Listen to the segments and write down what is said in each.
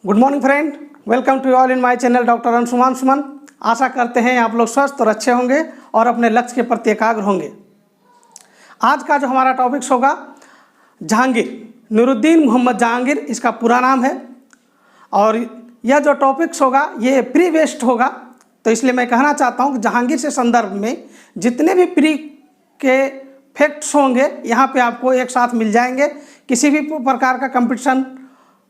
Good morning friend, welcome to all in my channel doctor Anshuman Suman. आशा करते हैं आप लोग स्वस्थ और अच्छे होंगे और अपने लक्ष्य के प्रति एकाग्र होंगे। आज का जो हमारा टॉपिक्स होगा जहांगीर, नूरुद्दीन मोहम्मद जहांगीर इसका पूरा नाम है। और यह जो टॉपिक्स होगा ये प्री बेस्ड होगा, तो इसलिए मैं कहना चाहता हूँ कि जहांगीर से संदर्भ में जितने भी प्री के फैक्ट्स होंगे यहाँ पे आपको एक साथ मिल जाएंगे। किसी भी प्रकार का कंपटीशन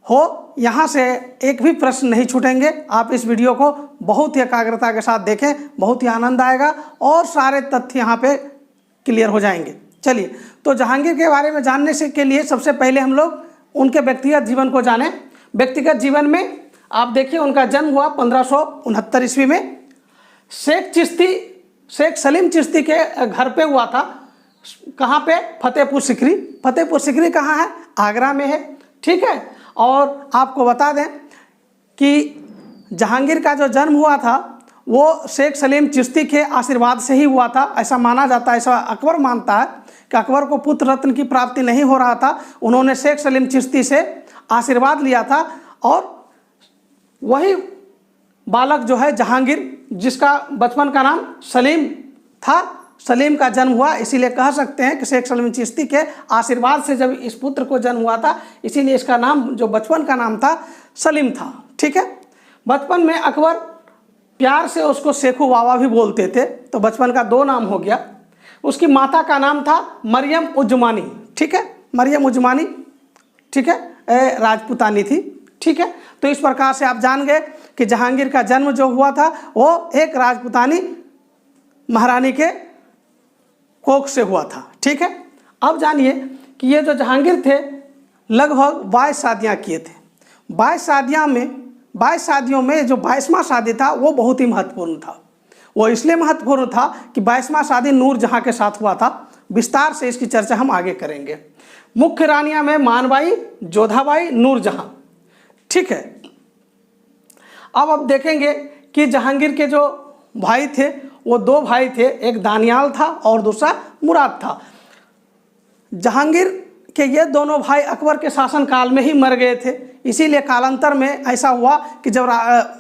हो, यहाँ से एक भी प्रश्न नहीं छूटेंगे। आप इस वीडियो को बहुत ही एकाग्रता के साथ देखें, बहुत ही आनंद आएगा और सारे तथ्य यहाँ पे क्लियर हो जाएंगे। चलिए, तो जहांगीर के बारे में जानने से के लिए सबसे पहले हम लोग उनके व्यक्तिगत जीवन को जानें। व्यक्तिगत जीवन में आप देखिए, उनका जन्म हुआ 1569 ईस्वी में। शेख सलीम चिश्ती के घर पे हुआ था। कहाँ पे? फतेहपुर सिकरी। फतेहपुर सिकरी कहाँ है? आगरा में है। ठीक है। और आपको बता दें कि जहांगीर का जो जन्म हुआ था वो शेख सलीम चिश्ती के आशीर्वाद से ही हुआ था, ऐसा माना जाता है। ऐसा अकबर मानता है कि अकबर को पुत्र रत्न की प्राप्ति नहीं हो रहा था, उन्होंने शेख सलीम चिश्ती से आशीर्वाद लिया था और वही बालक जो है जहांगीर, जिसका बचपन का नाम सलीम था, सलीम का जन्म हुआ। इसीलिए कह सकते हैं कि शेख सलीम चिश्ती के आशीर्वाद से जब इस पुत्र को जन्म हुआ था, इसीलिए इसका नाम जो बचपन का नाम था सलीम था। ठीक है। बचपन में अकबर प्यार से उसको शेखू बाबा भी बोलते थे, तो बचपन का 2 नाम हो गया। उसकी माता का नाम था मरियम उज्जमानी। ठीक है, मरियम उज्जमानी। ठीक है, राजपूतानी थी। ठीक है। तो इस प्रकार से आप जान गए कि जहांगीर का जन्म जो हुआ था वो एक राजपूतानी महारानी के कोख से हुआ था। ठीक है। अब जानिए कि ये जो जहांगीर थे लगभग 22 शादियाँ किए थे। 22 शादियों में जो 22वां शादी था वो बहुत ही महत्वपूर्ण था। वो इसलिए महत्वपूर्ण था कि 22वां शादी नूरजहाँ के साथ हुआ था। विस्तार से इसकी चर्चा हम आगे करेंगे। मुख्य रानियां में मानबाई, जोधाबाई, नूरजहाँ। ठीक है। अब देखेंगे कि जहांगीर के जो भाई थे वो 2 भाई थे, एक दानियाल था और दूसरा मुराद था। जहांगीर के ये दोनों भाई अकबर के शासनकाल में ही मर गए थे। इसीलिए कालांतर में ऐसा हुआ कि जब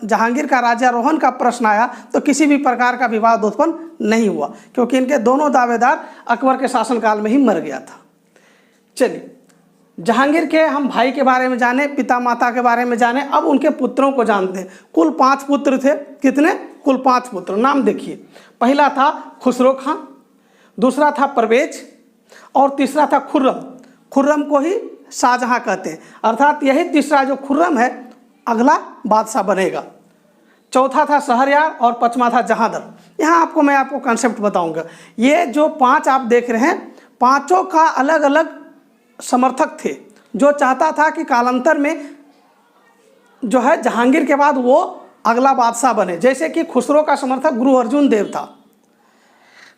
जहांगीर का राज्यारोहण का प्रश्न आया तो किसी भी प्रकार का विवाद उत्पन्न नहीं हुआ, क्योंकि इनके दोनों दावेदार अकबर के शासनकाल में ही मर गया था। चलिए, जहांगीर के हम भाई के बारे में जाने, पिता माता के बारे में जाने। अब उनके पुत्रों को जानते हैं। कुल 5 पुत्र थे। कितने? कुल 5 पुत्र। नाम देखिए, पहला था खुसरो खां, दूसरा था परवेज और तीसरा था खुर्रम। खुर्रम को ही शाहजहां कहते हैं, अर्थात यही तीसरा जो खुर्रम है अगला बादशाह बनेगा। चौथा था शहरयार और 5वां था जहांदर। यहाँ मैं आपको कॉन्सेप्ट बताऊंगा। ये जो 5 आप देख रहे हैं, पाँचों का अलग अलग समर्थक थे, जो चाहता था कि कालांतर में जो है जहांगीर के बाद वो अगला बादशाह बने। जैसे कि खुसरो का समर्थक गुरु अर्जुन देव था।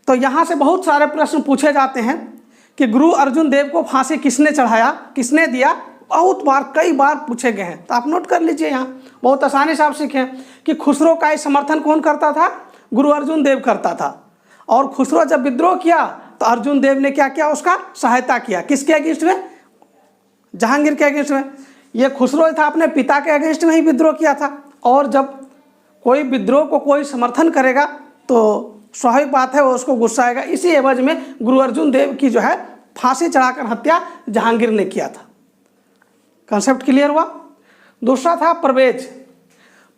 तो यहाँ से बहुत सारे प्रश्न पूछे जाते हैं कि गुरु अर्जुन देव को फांसी किसने चढ़ाया, किसने दिया। बहुत बार, कई बार पूछे गए हैं, तो आप नोट कर लीजिए। यहाँ बहुत आसानी से आप सीखें कि खुसरो का समर्थन कौन करता था? गुरु अर्जुन देव करता था। और खुसरो जब विद्रोह किया तो अर्जुन देव ने क्या किया? उसका सहायता किया। किसके अगेंस्ट में? जहांगीर के अगेंस्ट में। ये खुसरो था, अपने पिता के अगेंस्ट में ही विद्रोह किया था। और जब कोई विद्रोह को कोई समर्थन करेगा तो स्वाभाविक बात है वो उसको गुस्सा आएगा। इसी एवज में गुरु अर्जुन देव की जो है फांसी चढ़ाकर हत्या जहांगीर ने किया था। कॉन्सेप्ट क्लियर हुआ? दूसरा था परवेज।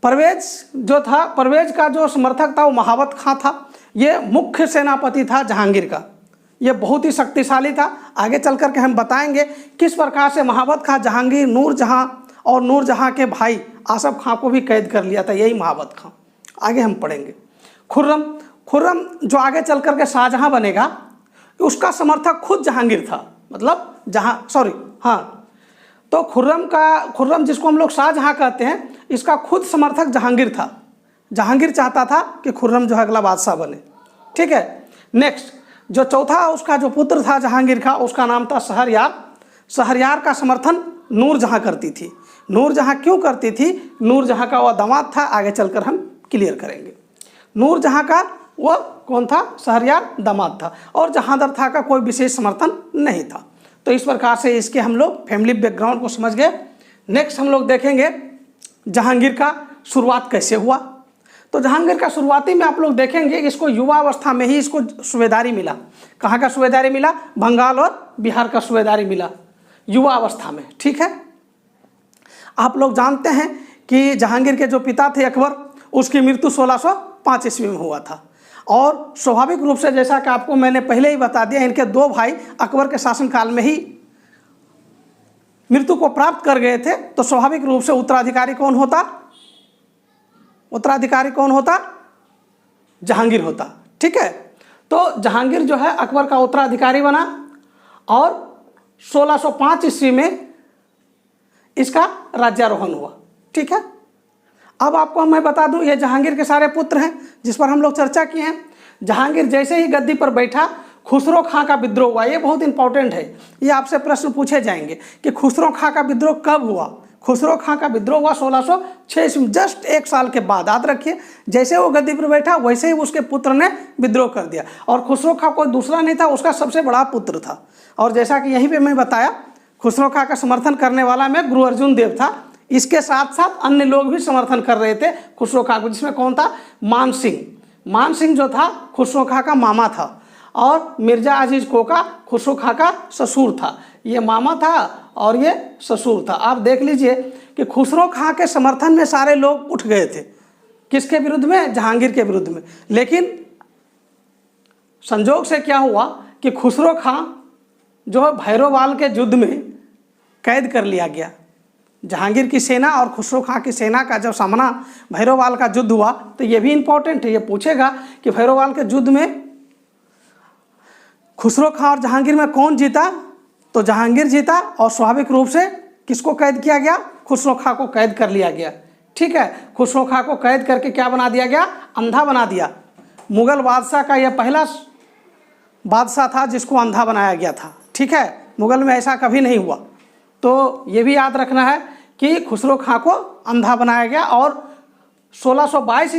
परवेज जो था, परवेज का जो समर्थक था वो महावत खां था। ये मुख्य सेनापति था जहांगीर का। ये बहुत ही शक्तिशाली था। आगे चल कर के हम बताएंगे किस प्रकार से महावत खां जहांगीर, नूरजहाँ और नूरजहाँ के भाई आसफ खां को भी कैद कर लिया था, यही महावत खां। आगे हम पढ़ेंगे। खुर्रम जो आगे चल कर के शाहजहाँ बनेगा, उसका समर्थक खुद जहांगीर था। मतलब तो खुर्रम जिसको हम लोग शाहजहाँ कहते हैं, इसका खुद समर्थक जहांगीर था। जहांगीर चाहता था कि खुर्रम जो है अगला बादशाह बने। ठीक है। नेक्स्ट, जो चौथा उसका जो पुत्र था जहांगीर का, उसका नाम था शहरयार। शहरयार का समर्थन नूरजहाँ करती थी। नूरजहाँ क्यों करती थी? नूरजहाँ का वह दामाद था। आगे चलकर हम क्लियर करेंगे। नूरजहाँ का वह कौन था? शहरयार दामाद था। और जहांदर था का कोई विशेष समर्थन नहीं था। तो इस प्रकार से इसके हम लोग फैमिली बैकग्राउंड को समझ गए। नेक्स्ट हम लोग देखेंगे जहांगीर का शुरुआत कैसे हुआ। तो जहांगीर का शुरुआती में आप लोग देखेंगे इसको युवा अवस्था में ही इसको सूबेदारी मिला। कहाँ का सूबेदारी मिला? बंगाल और बिहार का सूबेदारी मिला युवा अवस्था में। ठीक है, आप लोग जानते हैं कि जहांगीर के जो पिता थे अकबर, उसकी मृत्यु 1605 ईस्वी में हुआ था। और स्वाभाविक रूप से जैसा कि आपको मैंने पहले ही बता दिया, इनके दो भाई अकबर के शासनकाल में ही मृत्यु को प्राप्त कर गए थे। तो स्वाभाविक रूप से उत्तराधिकारी कौन होता? उत्तराधिकारी कौन होता? जहांगीर होता। ठीक है, तो जहांगीर जो है अकबर का उत्तराधिकारी बना और 1605 ईस्वी में इसका राज्यारोहण हुआ। ठीक है, अब आपको मैं बता दूं, ये जहांगीर के सारे पुत्र हैं जिस पर हम लोग चर्चा किए हैं। जहांगीर जैसे ही गद्दी पर बैठा, खुसरो खां का विद्रोह हुआ। ये बहुत इंपॉर्टेंट है, ये आपसे प्रश्न पूछे जाएंगे कि खुसरो खां का विद्रोह कब हुआ। खुसरो खां का विद्रोह हुआ 1606 ईस्वी, जस्ट 1 साल के बाद। याद रखिए, जैसे वो गद्दी पर बैठा वैसे ही उसके पुत्र ने विद्रोह कर दिया। और खुसरो खां कोई दूसरा नहीं था, उसका सबसे बड़ा पुत्र था। और जैसा कि यहीं पे मैं बताया, खुसरो खां का समर्थन करने वाला में गुरु अर्जुन देव था। इसके साथ साथ अन्य लोग भी समर्थन कर रहे थे खुसरो खां को, जिसमें कौन था? मान सिंह। मान सिंह जो था खुसरो खां का मामा था। और मिर्जा अजीज कोका खुसरो खां का ससुर था। ये मामा था और ये ससुर था। आप देख लीजिए कि खुसरो खां के समर्थन में सारे लोग उठ गए थे। किसके विरुद्ध में? जहांगीर के विरुद्ध में। लेकिन संजोग से क्या हुआ कि खुसरो खां जो है भैरोवाल के युद्ध में कैद कर लिया गया। जहांगीर की सेना और खुसरो खां की सेना का जब सामना भैरोवाल का युद्ध हुआ, तो ये भी इंपॉर्टेंट है, ये पूछेगा कि भैरोवाल के युद्ध में खुसरो खां और जहांगीर में कौन जीता? तो जहांगीर जीता। और स्वाभाविक रूप से किसको कैद किया गया? खुसरो खां को कैद कर लिया गया। ठीक है, खुसरो खां को कैद करके क्या बना दिया गया? अंधा बना दिया। मुगल बादशाह का यह पहला बादशाह था जिसको अंधा बनाया गया था। ठीक है, मुगल में ऐसा कभी नहीं हुआ। तो ये भी याद रखना है कि खुसरो खां को अंधा बनाया गया। और 1622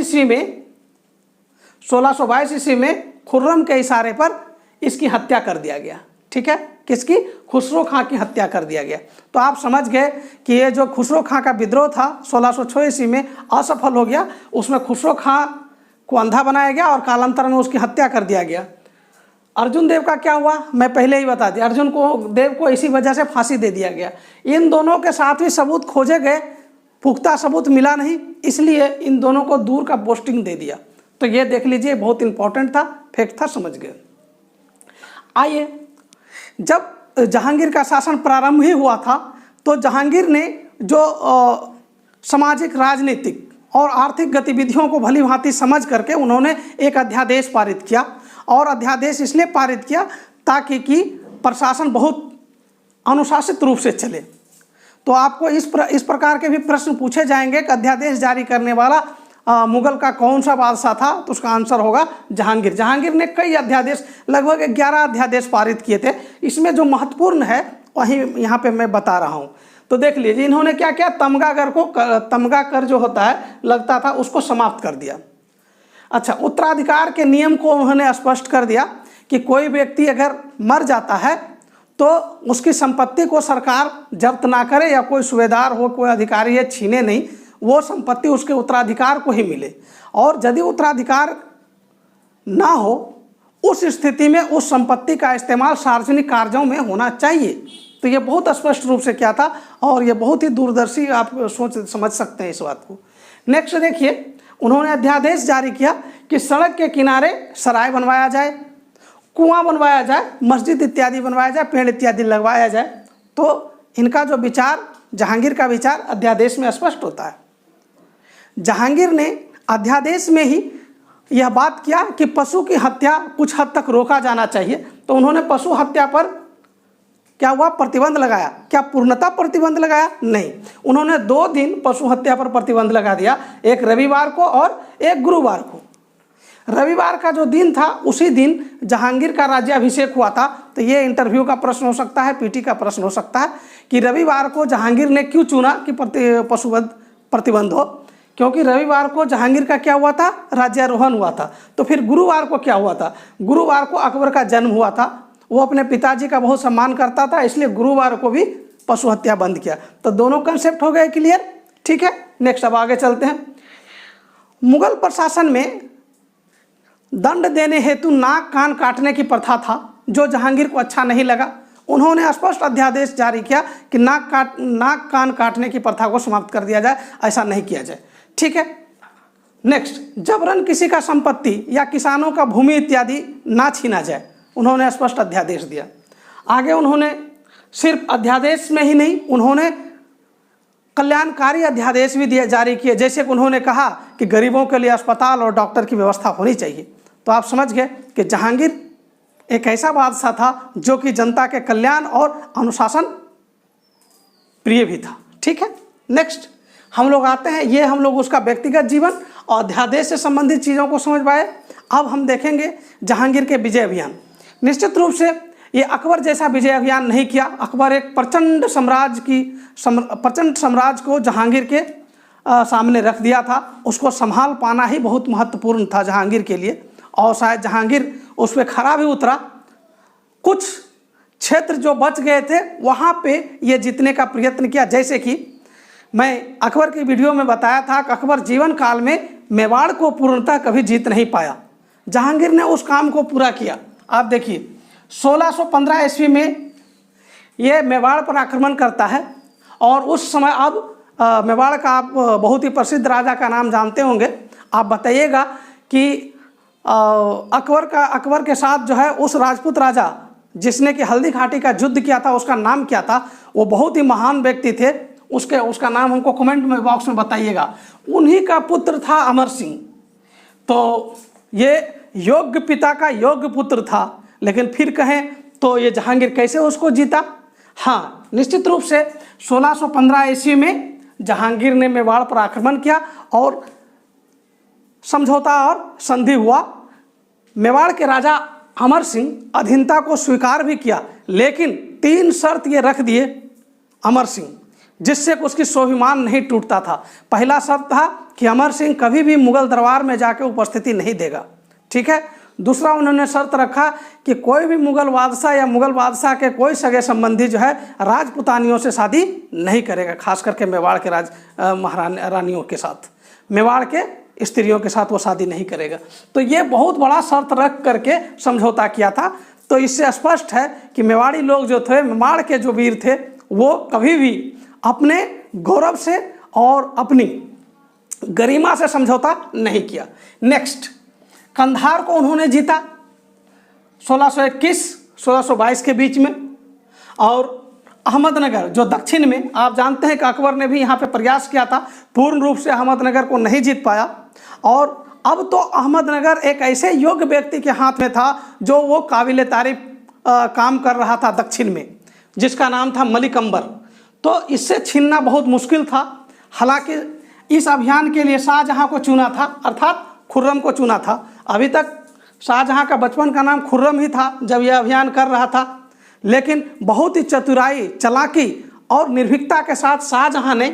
ईस्वी में खुर्रम के इशारे पर इसकी हत्या कर दिया गया। ठीक है, किसकी? खुसरो खां की हत्या कर दिया गया। तो आप समझ गए कि ये जो खुसरो खां का विद्रोह था 1606 ईस्वी में असफल हो गया। उसमें खुसरो खां को अंधा बनाया गया और कालांतर में उसकी हत्या कर दिया गया। अर्जुन देव का क्या हुआ? मैं पहले ही बता दिया। अर्जुन देव को इसी वजह से फांसी दे दिया गया। इन दोनों के साथ भी सबूत खोजे गए, पुख्ता सबूत मिला नहीं, इसलिए इन दोनों को दूर का पोस्टिंग दे दिया। तो ये देख लीजिए, बहुत इंपॉर्टेंट था, फैक्ट था, समझ गए। आइए, जब जहांगीर का शासन प्रारंभ ही हुआ था, तो जहांगीर ने जो सामाजिक, राजनीतिक और आर्थिक गतिविधियों को भली भांति समझ करके उन्होंने एक अध्यादेश पारित किया। और अध्यादेश इसलिए पारित किया ताकि कि प्रशासन बहुत अनुशासित रूप से चले। तो आपको इस प्रकार के भी प्रश्न पूछे जाएंगे कि अध्यादेश जारी करने वाला मुगल का कौन सा बादशाह था? तो उसका आंसर होगा जहांगीर। जहांगीर ने कई अध्यादेश, लगभग 11 अध्यादेश पारित किए थे। इसमें जो महत्वपूर्ण है वही यहाँ पे मैं बता रहा हूँ। तो देख लीजिए, इन्होंने क्या किया? तमगा कर जो होता है लगता था, उसको समाप्त कर दिया। अच्छा, उत्तराधिकार के नियम को उन्होंने स्पष्ट कर दिया कि कोई व्यक्ति अगर मर जाता है तो उसकी संपत्ति को सरकार जब्त ना करे, या कोई सूबेदार हो, कोई अधिकारी है, छीने नहीं, वो संपत्ति उसके उत्तराधिकार को ही मिले। और यदि उत्तराधिकार ना हो, उस स्थिति में उस संपत्ति का इस्तेमाल सार्वजनिक कार्यों में होना चाहिए। तो ये बहुत स्पष्ट रूप से क्या था, और ये बहुत ही दूरदर्शी, आप सोच समझ सकते हैं इस बात को। नेक्स्ट देखिए, उन्होंने अध्यादेश जारी किया कि सड़क के किनारे सराय बनवाया जाए, कुआं बनवाया जाए, मस्जिद इत्यादि बनवाया जाए, पेड़ इत्यादि लगवाया जाए। तो इनका जो विचार, जहांगीर का विचार अध्यादेश में स्पष्ट होता है। जहांगीर ने अध्यादेश में ही यह बात किया कि पशु की हत्या कुछ हद तक रोका जाना चाहिए। तो उन्होंने पशु हत्या पर क्या हुआ? प्रतिबंध लगाया। क्या पूर्णतः प्रतिबंध लगाया? नहीं, उन्होंने 2 दिन पशु हत्या पर प्रतिबंध लगा दिया, एक रविवार को और एक गुरुवार को। रविवार का जो दिन था, उसी दिन जहांगीर का राज्याभिषेक हुआ था। तो ये इंटरव्यू का प्रश्न हो सकता है, पीटी का प्रश्न हो सकता है कि रविवार को जहांगीर ने क्यों चुना कि पशुवध प्रतिबंध हो? क्योंकि रविवार को जहांगीर का क्या हुआ था? राज्यारोहण हुआ था। तो फिर गुरुवार को क्या हुआ था? गुरुवार को अकबर का जन्म हुआ था। वो अपने पिताजी का बहुत सम्मान करता था, इसलिए गुरुवार को भी पशु हत्या बंद किया। तो दोनों कंसेप्ट हो गए क्लियर। ठीक है, नेक्स्ट अब आगे चलते हैं। मुगल प्रशासन में दंड देने हेतु नाक कान काटने की प्रथा था, जो जहांगीर को अच्छा नहीं लगा। उन्होंने स्पष्ट अध्यादेश जारी किया कि नाक कान काटने की प्रथा को समाप्त कर दिया जाए, ऐसा नहीं किया जाए। ठीक है, नेक्स्ट, जबरन किसी का संपत्ति या किसानों का भूमि इत्यादि ना छीना जाए, उन्होंने स्पष्ट अध्यादेश दिया। आगे उन्होंने सिर्फ अध्यादेश में ही नहीं, उन्होंने कल्याणकारी अध्यादेश भी दिए जारी किए, जैसे कि उन्होंने कहा कि गरीबों के लिए अस्पताल और डॉक्टर की व्यवस्था होनी चाहिए। तो आप समझ गए कि जहांगीर एक ऐसा बादशाह था जो कि जनता के कल्याण और अनुशासन प्रिय भी था। ठीक है, नेक्स्ट हम लोग आते हैं, ये हम लोग उसका व्यक्तिगत जीवन और अध्यादेश से संबंधित चीज़ों को समझ पाए। अब हम देखेंगे जहांगीर के विजय अभियान। निश्चित रूप से ये अकबर जैसा विजय अभियान नहीं किया। अकबर एक प्रचंड साम्राज्य को जहांगीर के सामने रख दिया था। उसको संभाल पाना ही बहुत महत्वपूर्ण था जहांगीर के लिए, और शायद जहांगीर उस पर खरा भी उतरा। कुछ क्षेत्र जो बच गए थे वहाँ पे ये जीतने का प्रयत्न किया, जैसे कि मैं अकबर की वीडियो में बताया था कि अकबर जीवन काल में मेवाड़ को पूर्णतः कभी जीत नहीं पाया। जहांगीर ने उस काम को पूरा किया। आप देखिए 1615 ईस्वी में ये मेवाड़ पर आक्रमण करता है, और उस समय अब मेवाड़ का आप बहुत ही प्रसिद्ध राजा का नाम जानते होंगे। आप बताइएगा कि अकबर के साथ जो है उस राजपूत राजा जिसने कि हल्दी घाटी का युद्ध किया था, उसका नाम क्या था? वो बहुत ही महान व्यक्ति थे। उसका नाम हमको कमेंट में बॉक्स में बताइएगा। उन्हीं का पुत्र था अमर सिंह। तो ये योग्य पिता का योग्य पुत्र था, लेकिन फिर कहें तो ये जहांगीर कैसे उसको जीता? हाँ, निश्चित रूप से 1615 ईस्वी में जहांगीर ने मेवाड़ पर आक्रमण किया और समझौता और संधि हुआ। मेवाड़ के राजा अमर सिंह अधीनता को स्वीकार भी किया, लेकिन 3 शर्त ये रख दिए अमर सिंह, जिससे उसकी स्वाभिमान नहीं टूटता था। पहला शर्त था कि अमर सिंह कभी भी मुगल दरबार में जाकर उपस्थिति नहीं देगा। ठीक है। दूसरा उन्होंने शर्त रखा कि कोई भी मुगल बादशाह या मुगल बादशाह के कोई सगे संबंधी जो है राजपुतानियों से शादी नहीं करेगा, खास करके मेवाड़ के रानियों के साथ, मेवाड़ के स्त्रियों के साथ वो शादी नहीं करेगा। तो ये बहुत बड़ा शर्त रख करके समझौता किया था। तो इससे स्पष्ट है कि मेवाड़ी लोग जो थे, मेवाड़ के जो वीर थे, वो कभी भी अपने गौरव से और अपनी गरिमा से समझौता नहीं किया। नेक्स्ट, कंधार को उन्होंने जीता 1621-1622 के बीच में, और अहमदनगर जो दक्षिण में, आप जानते हैं कि अकबर ने भी यहाँ पे प्रयास किया था, पूर्ण रूप से अहमदनगर को नहीं जीत पाया। और अब तो अहमदनगर एक ऐसे योग्य व्यक्ति के हाथ में था जो वो काबिल तारीफ काम कर रहा था दक्षिण में, जिसका नाम था मलिक अंबर। तो इससे छीनना बहुत मुश्किल था। हालांकि इस अभियान के लिए शाहजहाँ को चुना था, अर्थात खुर्रम को चुना था। अभी तक शाहजहाँ का बचपन का नाम खुर्रम ही था जब यह अभियान कर रहा था, लेकिन बहुत ही चतुराई, चालाकी और निर्भीकता के साथ शाहजहाँ ने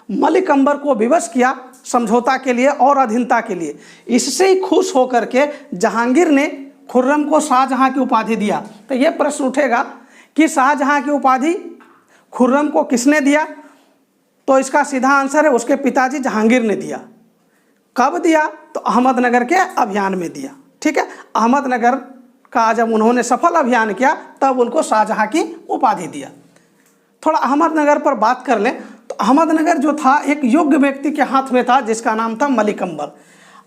मलिक अंबर को विवश किया समझौता के लिए और अधीनता के लिए। इससे ही खुश होकर के जहांगीर ने खुर्रम को शाहजहाँ की उपाधि दिया। तो ये प्रश्न उठेगा कि शाहजहाँ की उपाधि खुर्रम को किसने दिया? तो इसका सीधा आंसर है उसके पिताजी जहांगीर ने दिया। कब दिया? तो अहमदनगर के अभियान में दिया। ठीक है, अहमदनगर का जब उन्होंने सफल अभियान किया तब उनको शाहजहाँ की उपाधि दिया। थोड़ा अहमदनगर पर बात कर लें तो अहमदनगर जो था एक योग्य व्यक्ति के हाथ में था, जिसका नाम था मलिक अंबर।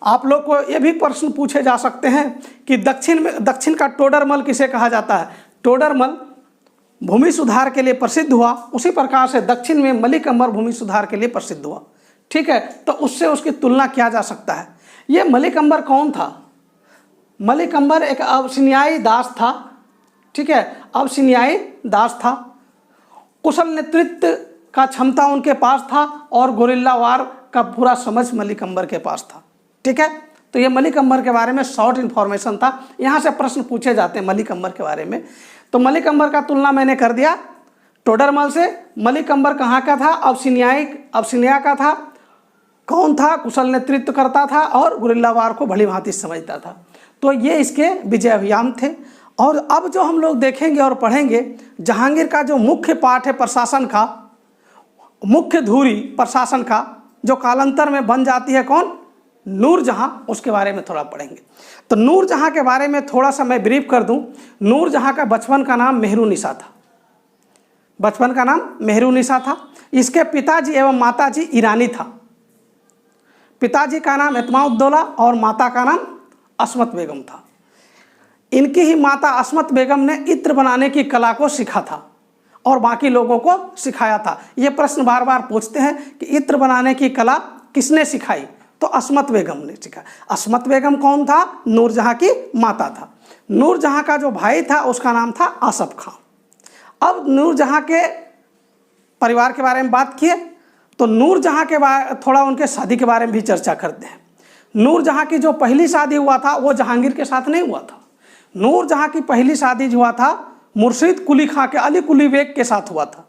आप लोग को ये भी प्रश्न पूछे जा सकते हैं कि दक्षिण का टोडरमल किसे कहा जाता है? टोडरमल भूमि सुधार के लिए प्रसिद्ध हुआ, उसी प्रकार से दक्षिण में मलिक अंबर भूमि सुधार के लिए प्रसिद्ध हुआ। ठीक है, तो उससे उसकी तुलना किया जा सकता है। ये मलिक अंबर कौन था? मलिक अंबर एक अबसिनियाई दास था। ठीक है, अबसिनियाई दास था। कुशल नेतृत्व का क्षमता उनके पास था और गुरिल्ला वार का पूरा समझ मलिक अंबर के पास था। ठीक है, तो ये मलिक अंबर के बारे में शॉर्ट इन्फॉर्मेशन था। यहाँ से प्रश्न पूछे जाते हैं मलिक अंबर के बारे में। तो मलिक अंबर का तुलना मैंने कर दिया टोडरमल से। मलिक अंबर कहाँ का था? अबसिनिया का था। कौन था? कुशल नेतृत्व करता था और गुरिल्ला वार को भली भांति समझता था। तो ये इसके विजय अभियान थे। और अब जो हम लोग देखेंगे और पढ़ेंगे, जहांगीर का जो मुख्य पाठ है प्रशासन का, मुख्य धुरी प्रशासन का, जो कालांतर में बन जाती है कौन, नूरजहां, उसके बारे में थोड़ा पढ़ेंगे। तो नूरजहां के बारे में थोड़ा सा मैं ब्रीफ कर दूं। नूरजहां का बचपन का नाम मेहरुनिसा था, बचपन का नाम मेहरुनिसा था। इसके पिताजी एवं माताजी ईरानी था। पिताजी का नाम एतमाउद्दौला और माता का नाम अस्मत बेगम था। इनकी ही माता अस्मत बेगम ने इत्र बनाने की कला को सीखा था और बाकी लोगों को सिखाया था। ये प्रश्न बार बार पूछते हैं कि इत्र बनाने की कला किसने सिखाई, तो अस्मत बेगम ने सिखाया। अस्मत बेगम कौन था, नूरजहां की माता था। नूरजहां का जो भाई था उसका नाम था आसफ खां। अब नूरजहां के परिवार के बारे में बात किए तो नूरजहां के बारे थोड़ा उनके शादी के बारे में भी चर्चा करते हैं। नूरजहां की जो पहली शादी हुआ था वो जहांगीर के साथ नहीं हुआ था। नूरजहां की पहली शादी जो हुआ था मुर्शिद कुली खां के, अली कुली बेग के साथ हुआ था।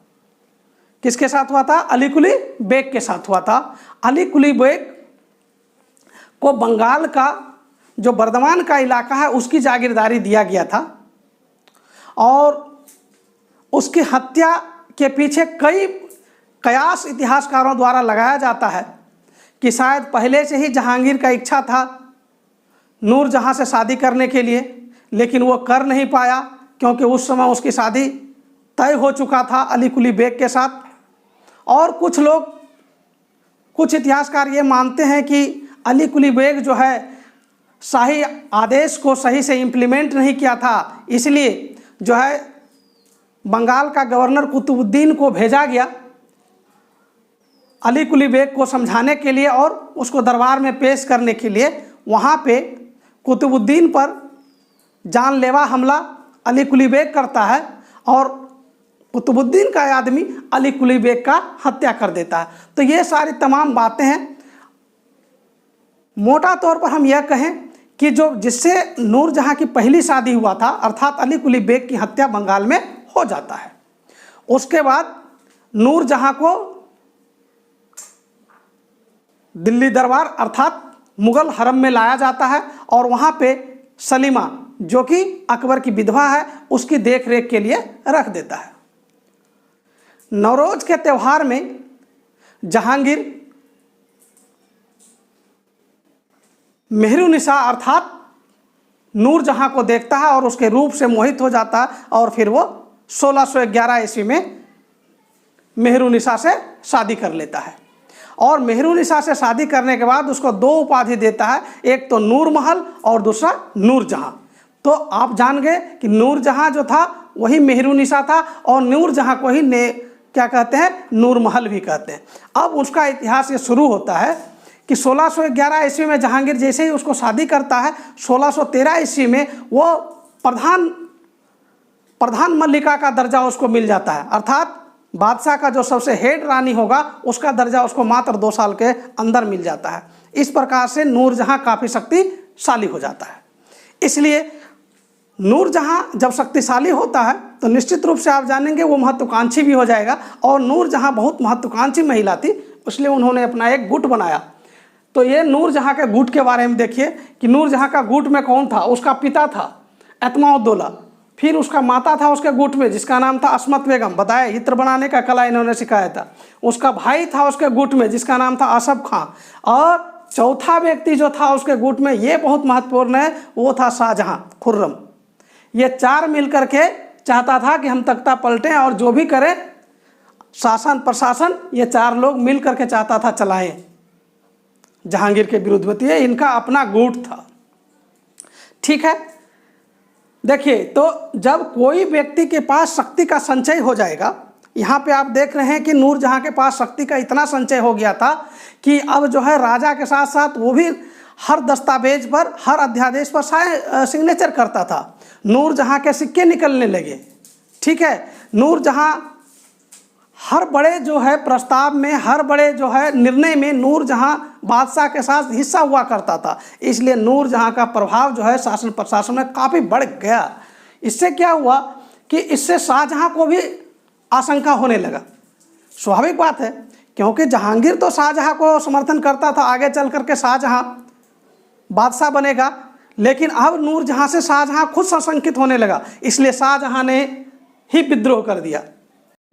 किसके साथ हुआ था, अली कुली बेग के साथ हुआ था। अली कुली बेग को बंगाल का जो बर्दमान का इलाका है उसकी जागीरदारी दिया गया था और उसकी हत्या के पीछे कई कयास इतिहासकारों द्वारा लगाया जाता है कि शायद पहले से ही जहांगीर का इच्छा था नूरजहां से शादी करने के लिए, लेकिन वो कर नहीं पाया क्योंकि उस समय उसकी शादी तय हो चुका था अली कुली बेग के साथ। और कुछ इतिहासकार ये मानते हैं कि अली कुली बेग जो है शाही आदेश को सही से इम्प्लीमेंट नहीं किया था, इसलिए जो है बंगाल का गवर्नर कुतुबुद्दीन को भेजा गया अली कुली बेग को समझाने के लिए और उसको दरबार में पेश करने के लिए। वहाँ पे कुतुबुद्दीन पर जानलेवा हमला अली कुली बेग करता है और कुतुबुद्दीन का आदमी अली कुली बेग का हत्या कर देता है। तो ये सारी तमाम बातें हैं। मोटा तौर पर हम यह कहें कि जो जिससे नूरजहां की पहली शादी हुआ था अर्थात अली कुली बेग की हत्या बंगाल में हो जाता है। उसके बाद नूरजहां को दिल्ली दरबार अर्थात मुगल हरम में लाया जाता है और वहाँ पे सलीमा जो कि अकबर की विधवा है उसकी देखरेख के लिए रख देता है। नवरोज के त्यौहार में जहांगीर मेहरुनिसा अर्थात नूरजहां को देखता है और उसके रूप से मोहित हो जाता है और फिर वो 1611 ईस्वी में मेहरुनिसा से शादी कर लेता है। और मेहरुनिसा से शादी करने के बाद उसको दो उपाधि देता है, एक तो नूर महल और दूसरा नूरजहां। तो आप जान गए कि नूरजहां जो था वही मेहरुनिसा था और नूरजहां को ही क्या कहते हैं, नूर महल भी कहते हैं। अब उसका इतिहास ये शुरू होता है कि 1611 ईस्वी में जहांगीर जैसे ही उसको शादी करता है 1613 ईस्वी में वो प्रधान मल्लिका का दर्जा उसको मिल जाता है, अर्थात बादशाह का जो सबसे हेड रानी होगा उसका दर्जा उसको मात्र 2 साल के अंदर मिल जाता है। इस प्रकार से नूरजहां काफ़ी शक्तिशाली हो जाता है। इसलिए नूरजहां जब शक्तिशाली होता है तो निश्चित रूप से आप जानेंगे वो महत्वाकांक्षी भी हो जाएगा। और नूरजहां बहुत महत्वाकांक्षी महिला थी, इसलिए उन्होंने अपना एक गुट बनाया। तो ये नूरजहां के गुट के बारे में देखिए कि नूरजहां का गुट में कौन था। उसका पिता था एतमाउद्दौला, फिर उसका माता था उसके गुट में जिसका नाम था अस्मत बेगम, बताया इत्र बनाने का कला इन्होंने सिखाया था। उसका भाई था उसके गुट में जिसका नाम था आसफ खां, और चौथा व्यक्ति जो था उसके गुट में, ये बहुत महत्वपूर्ण है, वो था शाहजहां खुर्रम। ये 4 मिलकर के चाहता था कि हम तख्ता पलटें और जो भी करें शासन प्रशासन ये 4 लोग मिल करके चाहता था चलाएं जहांगीर के विरुद्ध। बताइए इनका अपना गुट था, ठीक है। देखिए तो जब कोई व्यक्ति के पास शक्ति का संचय हो जाएगा, यहाँ पे आप देख रहे हैं कि नूरजहां के पास शक्ति का इतना संचय हो गया था कि अब जो है राजा के साथ साथ वो भी हर दस्तावेज पर हर अध्यादेश पर सिग्नेचर करता था। नूरजहां के सिक्के निकलने लगे, ठीक है। नूरजहां हर बड़े जो है प्रस्ताव में, हर बड़े जो है निर्णय में नूरजहां बादशाह के साथ हिस्सा हुआ करता था। इसलिए नूरजहां का प्रभाव जो है शासन प्रशासन में काफ़ी बढ़ गया। इससे क्या हुआ कि इससे शाहजहां को भी आशंका होने लगा। स्वाभाविक बात है क्योंकि जहांगीर तो शाहजहां को समर्थन करता था, आगे चल करके शाहजहां बादशाह बनेगा, लेकिन अब नूरजहां से शाहजहां खुद आशंकित होने लगा। इसलिए शाहजहां ने ही विद्रोह कर दिया।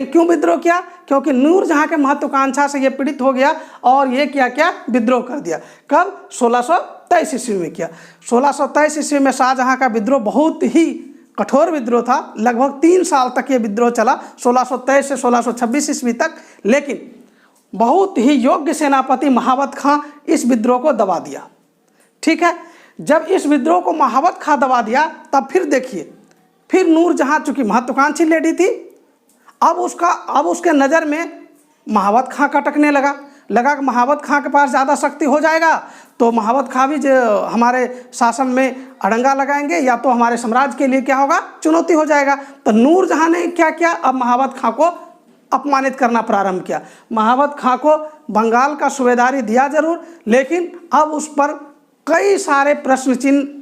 क्यों विद्रोह किया? क्योंकि नूरजहां के महत्वाकांक्षा से ये पीड़ित हो गया और ये क्या विद्रोह कर दिया। कब? 1623 ईस्वी में किया। 1623 ईस्वी में शाहजहां का विद्रोह बहुत ही कठोर विद्रोह था। लगभग 3 साल तक ये विद्रोह चला, 1623 से 1626 ईस्वी तक। लेकिन बहुत ही योग्य सेनापति महावत खां इस विद्रोह को दबा दिया। ठीक है, जब इस विद्रोह को महावत खां दबा दिया, तब फिर देखिए, फिर नूरजहां चूंकि महत्वाकांक्षी लेडी थी, अब उसके नज़र में महावत खां का टकने लगा कि महावत खां के पास ज़्यादा शक्ति हो जाएगा तो महावत खां भी हमारे शासन में अड़ंगा लगाएंगे, या तो हमारे साम्राज्य के लिए क्या होगा, चुनौती हो जाएगा। तो नूरजहां ने क्या किया, अब महावत खां को अपमानित करना प्रारंभ किया। महावत खां को बंगाल का सूबेदारी दिया जरूर, लेकिन अब उस पर कई सारे प्रश्न चिन्ह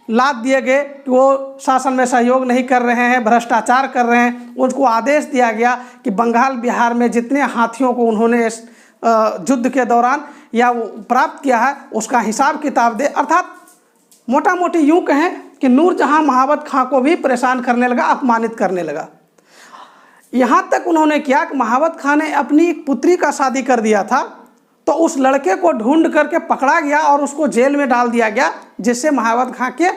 लाद दिए गए कि वो शासन में सहयोग नहीं कर रहे हैं, भ्रष्टाचार कर रहे हैं। उनको आदेश दिया गया कि बंगाल बिहार में जितने हाथियों को उन्होंने युद्ध के दौरान या वो प्राप्त किया है उसका हिसाब किताब दे। अर्थात मोटा मोटी यूँ कहें कि नूरजहां महावत खां को भी परेशान करने लगा, अपमानित करने लगा। यहाँ तक उन्होंने किया कि महावत खां ने अपनी एक पुत्री का शादी कर दिया था, तो उस लड़के को ढूंढ करके पकड़ा गया और उसको जेल में डाल दिया गया, जिससे महावत खां के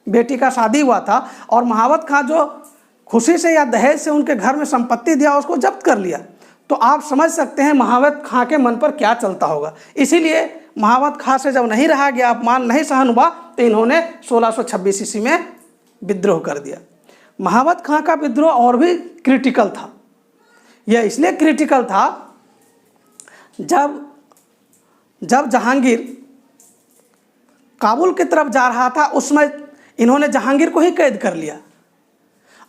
बेटी का शादी हुआ था। और महावत खां जो खुशी से या दहेज से उनके घर में संपत्ति दिया उसको जब्त कर लिया। तो आप समझ सकते हैं महावत खां के मन पर क्या चलता होगा। इसीलिए महावत खां से जब नहीं रहा गया, अपमान नहीं सहन हुआ, तो इन्होंने 1626 ईस्वी में विद्रोह कर दिया। महावत खां का विद्रोह और भी क्रिटिकल था। यह इसलिए क्रिटिकल था, जब जहांगीर काबुल की तरफ जा रहा था, उस समय इन्होंने जहांगीर को ही कैद कर लिया।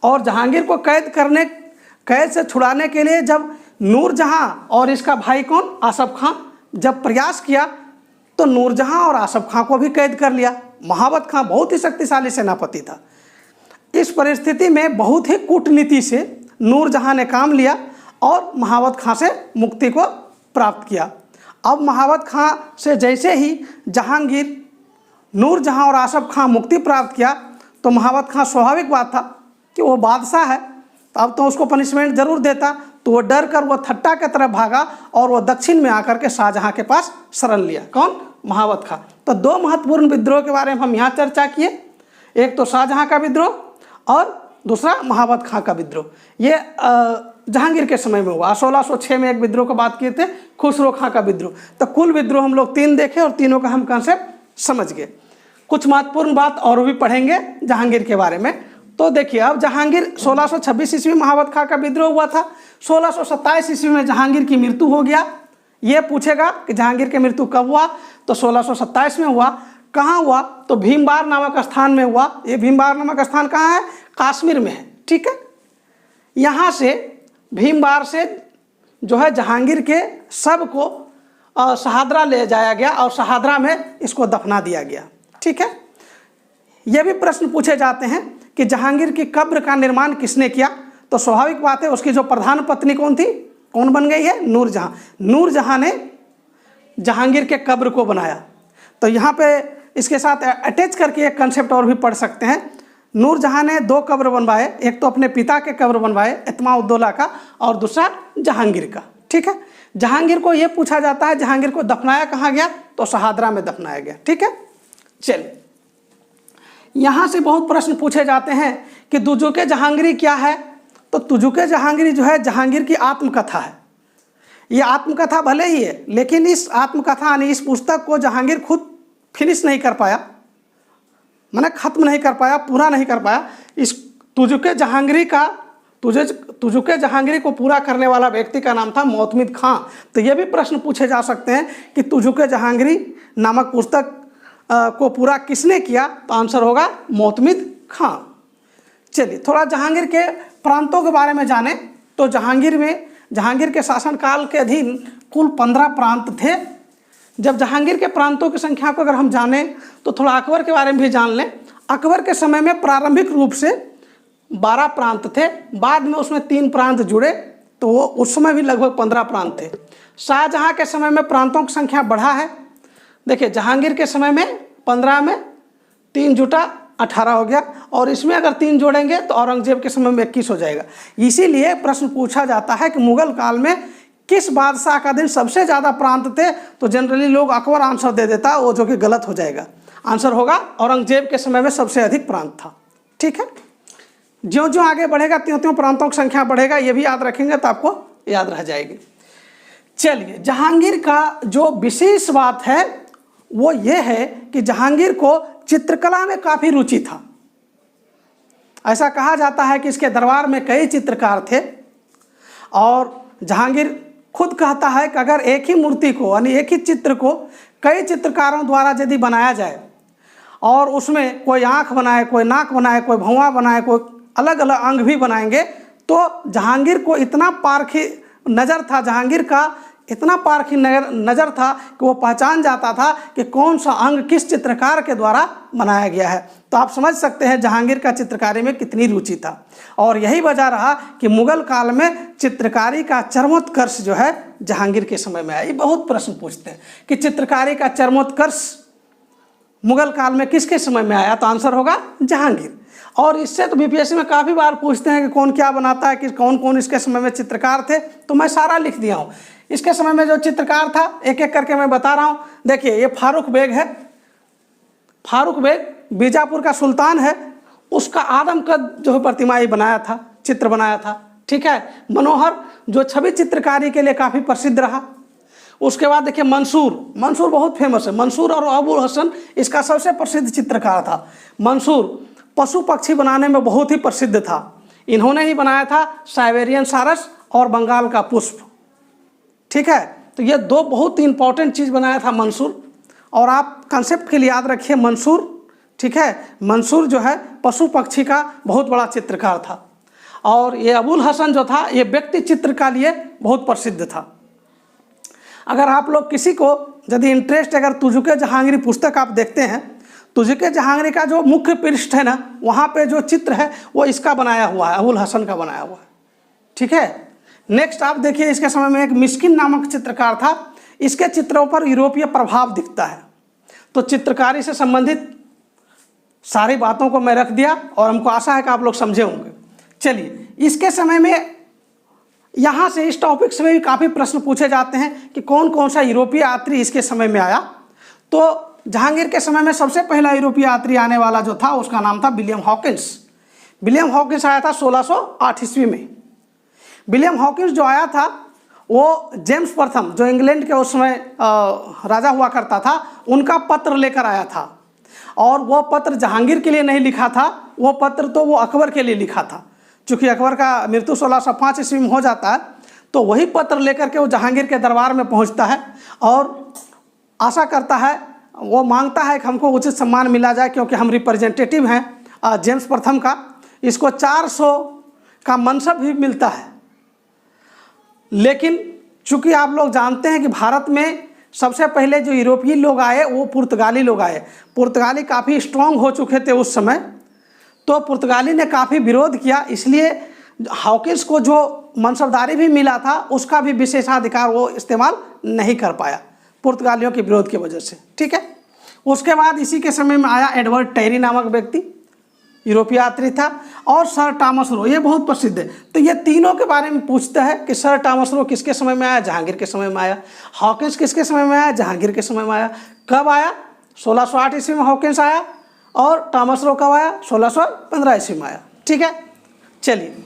और जहांगीर को कैद से छुड़ाने के लिए जब नूरजहां और इसका भाई कौन, आसफ खां, जब प्रयास किया तो नूरजहां और आसफ खां को भी कैद कर लिया। महावत खां बहुत ही शक्तिशाली सेनापति था। इस परिस्थिति में बहुत ही कूटनीति से नूरजहां ने काम लिया और महावत खां से मुक्ति को प्राप्त किया। अब महावत खां से जैसे ही जहांगीर, नूरजहां और आसफ खां मुक्ति प्राप्त किया, तो महावत खां, स्वाभाविक बात था कि वो बादशाह है, तो अब तो उसको पनिशमेंट जरूर देता। तो वो डर कर वो थट्टा की तरफ भागा और वो दक्षिण में आकर के शाहजहां के पास शरण लिया। कौन? महावत खां। तो 2 महत्वपूर्ण विद्रोह के बारे में हम यहाँ चर्चा किए, एक तो शाहजहां का विद्रोह और दूसरा महावत खां का विद्रोह। ये जहांगीर के समय में हुआ। 1606 में एक विद्रोह की बात किए थे, खुसरो खां का विद्रोह। तो कुल विद्रोह हम लोग 3 देखे और तीनों का हम कंसेप्ट समझ गए। कुछ महत्वपूर्ण बात और भी पढ़ेंगे जहांगीर के बारे में। तो देखिए, अब जहांगीर 1626 ईस्वी में महावत खां का विद्रोह हुआ था। 1627 ईस्वी में जहांगीर की मृत्यु हो गया। ये पूछेगा कि जहांगीर की मृत्यु कब हुआ, तो 1627 में हुआ। कहाँ हुआ? तो भीमबार नामक स्थान में हुआ। ये भीमबार नामक स्थान कहाँ है? कश्मीर में है। ठीक है, यहाँ से भीमबार से जो है जहांगीर के शव को शहादरा ले जाया गया और शहादरा में इसको दफना दिया गया। ठीक है, ये भी प्रश्न पूछे जाते हैं कि जहांगीर की कब्र का निर्माण किसने किया। तो स्वाभाविक बात है, उसकी जो प्रधान पत्नी कौन थी, कौन बन गई है? नूरजहां। नूरजहां ने जहांगीर के कब्र को बनाया। तो यहाँ पे इसके साथ अटैच करके एक कंसेप्ट और भी पढ़ सकते हैं। नूरजहां ने 2 कब्र बनवाए, एक तो अपने पिता के कब्र बनवाए इत्माउद्दौला का, और दूसरा जहांगीर का। ठीक है, जहांगीर को ये पूछा जाता है जहांगीर को दफनाया कहाँ गया, तो शहादरा में दफनाया गया। ठीक है, चलिए, यहाँ से बहुत प्रश्न पूछे जाते हैं कि तुजुके जहांगीरी क्या है। तो तुजुके जहांगीरी जो है जहांगीर की आत्मकथा है। ये आत्मकथा भले ही है, लेकिन इस आत्मकथा यानी इस पुस्तक को जहांगीर खुद फिनिश नहीं कर पाया, मैंने ख़त्म नहीं कर पाया, पूरा नहीं कर पाया। इस तुजुके जहांगीरी को पूरा करने वाला व्यक्ति का नाम था मोहतमिद खां। तो ये भी प्रश्न पूछे जा सकते हैं कि तुजुके जहांगीरी नामक पुस्तक को पूरा किसने किया, तो आंसर होगा मोहतमिद खां। चलिए, थोड़ा जहांगीर के प्रांतों के बारे में जाने। तो जहांगीर के शासनकाल के अधीन कुल 15 प्रांत थे। जब जहांगीर के प्रांतों की संख्या को अगर हम जानें तो थोड़ा अकबर के बारे में भी जान लें। अकबर के समय में प्रारंभिक रूप से 12 प्रांत थे, बाद में उसमें 3 प्रांत जुड़े, तो वो उस समय भी लगभग 15 प्रांत थे। शाहजहां के समय में प्रांतों की संख्या बढ़ा है। देखिए, जहांगीर के समय में 15 में 3 जुटा 18 हो गया, और इसमें अगर 3 जोड़ेंगे तो औरंगजेब के समय में 21 हो जाएगा। इसीलिए प्रश्न पूछा जाता है कि मुगल काल में किस बादशाह का दिन सबसे ज़्यादा प्रांत थे, तो जनरली लोग अकबर आंसर दे देता, वो जो कि गलत हो जाएगा। आंसर होगा औरंगजेब के समय में सबसे अधिक प्रांत था। ठीक है, ज्यों ज्यों आगे बढ़ेगा त्यों त्यों प्रांतों की संख्या बढ़ेगा, ये भी याद रखेंगे तो आपको याद रह जाएगी। चलिए, जहांगीर का जो विशेष बात है वो ये है कि जहांगीर को चित्रकला में काफ़ी रुचि था। ऐसा कहा जाता है कि इसके दरबार में कई चित्रकार थे, और जहांगीर खुद कहता है कि अगर एक ही मूर्ति को यानी एक ही चित्र को कई चित्रकारों द्वारा यदि बनाया जाए और उसमें कोई आँख बनाए, कोई नाक बनाए, कोई भौंवा बनाए, कोई अलग अलग अंग भी बनाएंगे, तो जहांगीर को इतना पारखी नज़र था, जहांगीर का इतना पारखी नज़र था कि वो पहचान जाता था कि कौन सा अंग किस चित्रकार के द्वारा बनाया गया है। तो आप समझ सकते हैं जहांगीर का चित्रकारी में कितनी रुचि था, और यही वजह रहा कि मुगल काल में चित्रकारी का चरमोत्कर्ष जो है जहांगीर के समय में आया। ये बहुत प्रश्न पूछते हैं कि चित्रकारी का चरमोत्कर्ष मुगल काल में किसके समय में आया, तो आंसर होगा जहांगीर। और इससे तो बीपीएससी में काफ़ी बार पूछते हैं कि कौन क्या बनाता है, कि कौन कौन इसके समय में चित्रकार थे, तो मैं सारा लिख दिया हूँ। इसके समय में जो चित्रकार था एक एक करके मैं बता रहा हूँ। देखिए, ये फारूक बेग है। फारूक बेग बीजापुर का सुल्तान है, उसका आदमकद जो है प्रतिमा ही बनाया था, चित्र बनाया था। ठीक है, मनोहर जो छवि चित्रकारी के लिए काफ़ी प्रसिद्ध रहा। उसके बाद देखिए मंसूर, मंसूर बहुत फेमस है। मंसूर और अबुल हसन इसका सबसे प्रसिद्ध चित्रकार था। मंसूर पशु पक्षी बनाने में बहुत ही प्रसिद्ध था। इन्होंने ही बनाया था साइबेरियन सारस और बंगाल का पुष्प। ठीक है, तो ये 2 बहुत ही इंपॉर्टेंट चीज़ बनाया था मंसूर, और आप कंसेप्ट के लिए याद रखिए मंसूर। ठीक है, मंसूर जो है पशु पक्षी का बहुत बड़ा चित्रकार था, और ये अबुल हसन जो था ये व्यक्ति चित्र का लिए बहुत प्रसिद्ध था। अगर आप लोग किसी को यदि इंटरेस्ट, अगर तुजुके जहांगीरी पुस्तक आप देखते हैं, तुजुके जहांगीरी का जो मुख्य पृष्ठ है ना, वहाँ पे जो चित्र है वो इसका बनाया हुआ है, अबुल हसन का बनाया हुआ है। ठीक है, नेक्स्ट आप देखिए, इसके समय में एक मिस्किन नामक चित्रकार था। इसके चित्रों पर यूरोपीय प्रभाव दिखता है। तो चित्रकारी से संबंधित सारी बातों को मैं रख दिया, और हमको आशा है कि आप लोग समझे होंगे। चलिए, इसके समय में यहाँ से इस टॉपिक से भी काफ़ी प्रश्न पूछे जाते हैं कि कौन कौन सा यूरोपीय यात्री इसके समय में आया। तो जहांगीर के समय में सबसे पहला यूरोपीय यात्री आने वाला जो था उसका नाम था विलियम हॉकिंस। विलियम हॉकिंस आया था 1608 ईस्वी में। विलियम हॉकिंस जो आया था वो जेम्स प्रथम, जो इंग्लैंड के उस समय राजा हुआ करता था, उनका पत्र लेकर आया था। और वो पत्र जहांगीर के लिए नहीं लिखा था, वो पत्र तो वो अकबर के लिए लिखा था। चूँकि अकबर का मृत्यु 1605 ईस्वी में हो जाता है, तो वही पत्र लेकर के वो जहांगीर के दरबार में पहुंचता है और आशा करता है, वो मांगता है कि हमको उचित सम्मान मिला जाए, क्योंकि हम रिप्रेजेंटेटिव हैं जेम्स प्रथम का। इसको 400 का मनसब भी मिलता है। लेकिन चूँकि आप लोग जानते हैं कि भारत में सबसे पहले जो यूरोपीय लोग आए वो पुर्तगाली लोग आए। पुर्तगाली काफ़ी स्ट्रॉन्ग हो चुके थे उस समय, तो पुर्तगाली ने काफ़ी विरोध किया। इसलिए हॉकिंस को जो मनसबदारी भी मिला था उसका भी विशेषाधिकार वो इस्तेमाल नहीं कर पाया पुर्तगालियों के विरोध की वजह से। ठीक है, उसके बाद इसी के समय में आया एडवर्ड टेरी नामक व्यक्ति, यूरोपीय यात्री था, और सर टॉमस रो, ये बहुत प्रसिद्ध है। तो ये तीनों के बारे में पूछता है कि सर टॉमस रो किसके समय में आया, जहांगीर के समय में आया। हॉकिंस किसके समय में आया, जहांगीर के समय में आया। कब आया, 1608 ईस्वी में हॉकिंस आया, और टॉमस रो कब आया, 1615 ईस्वी में आया। ठीक है, चलिए,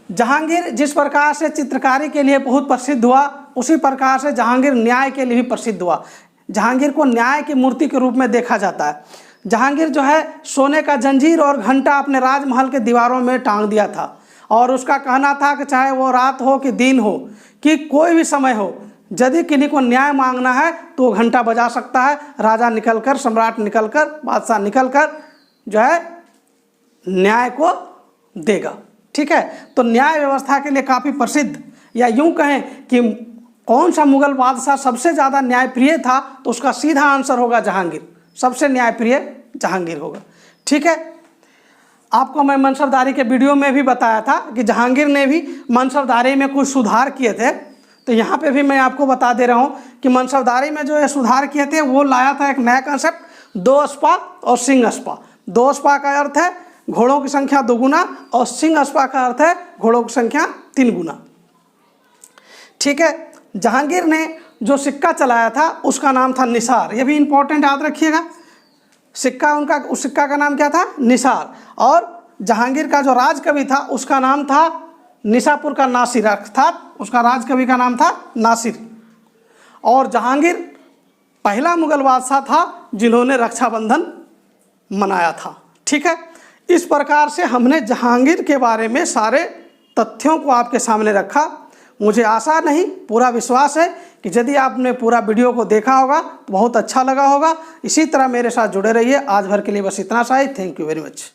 जहांगीर जिस प्रकार से चित्रकारी के लिए बहुत प्रसिद्ध हुआ, उसी प्रकार से जहांगीर न्याय के लिए भी प्रसिद्ध हुआ। जहांगीर को न्याय की मूर्ति के रूप में देखा जाता है। जहांगीर जो है सोने का जंजीर और घंटा अपने राजमहल के दीवारों में टांग दिया था, और उसका कहना था कि चाहे वो रात हो कि दिन हो, कि कोई भी समय हो, यदि किन्हीं को न्याय मांगना है तो वो घंटा बजा सकता है। राजा निकलकर, सम्राट निकलकर, बादशाह निकलकर जो है न्याय को देगा। ठीक है, तो न्याय व्यवस्था के लिए काफ़ी प्रसिद्ध, या यूँ कहें कि कौन सा मुगल बादशाह सबसे ज़्यादा न्यायप्रिय था, तो उसका सीधा आंसर होगा जहांगीर। सबसे न्यायप्रिय जहांगीर होगा। ठीक है, आपको मैं मनसबदारी के वीडियो में भी बताया था कि जहांगीर ने भी मनसबदारी में कुछ सुधार किए थे। तो यहाँ पे भी मैं आपको बता दे रहा हूँ कि मनसबदारी में जो है सुधार किए थे, वो लाया था एक नया कंसेप्ट, 2 स्पा और सिंह स्पा। 2 अश्वा का अर्थ है घोड़ों की संख्या 2 गुना और सिंह अश्वा का अर्थ है घोड़ों की संख्या 3 गुना। ठीक है, जहांगीर ने जो सिक्का चलाया था उसका नाम था निसार, ये भी इंपॉर्टेंट याद रखिएगा। सिक्का उनका, उस सिक्का का नाम क्या था? निसार। और जहांगीर का जो राजकवि था उसका नाम था निशापुर का नासिर, अर्थात उसका राजकवि का नाम था नासिर। और जहांगीर पहला मुगल बादशाह था जिन्होंने रक्षाबंधन मनाया था। ठीक है, इस प्रकार से हमने जहांगीर के बारे में सारे तथ्यों को आपके सामने रखा। मुझे आशा नहीं, पूरा विश्वास है कि यदि आपने पूरा वीडियो को देखा होगा तो बहुत अच्छा लगा होगा। इसी तरह मेरे साथ जुड़े रहिए। आज भर के लिए बस इतना सा ही। Thank you very much.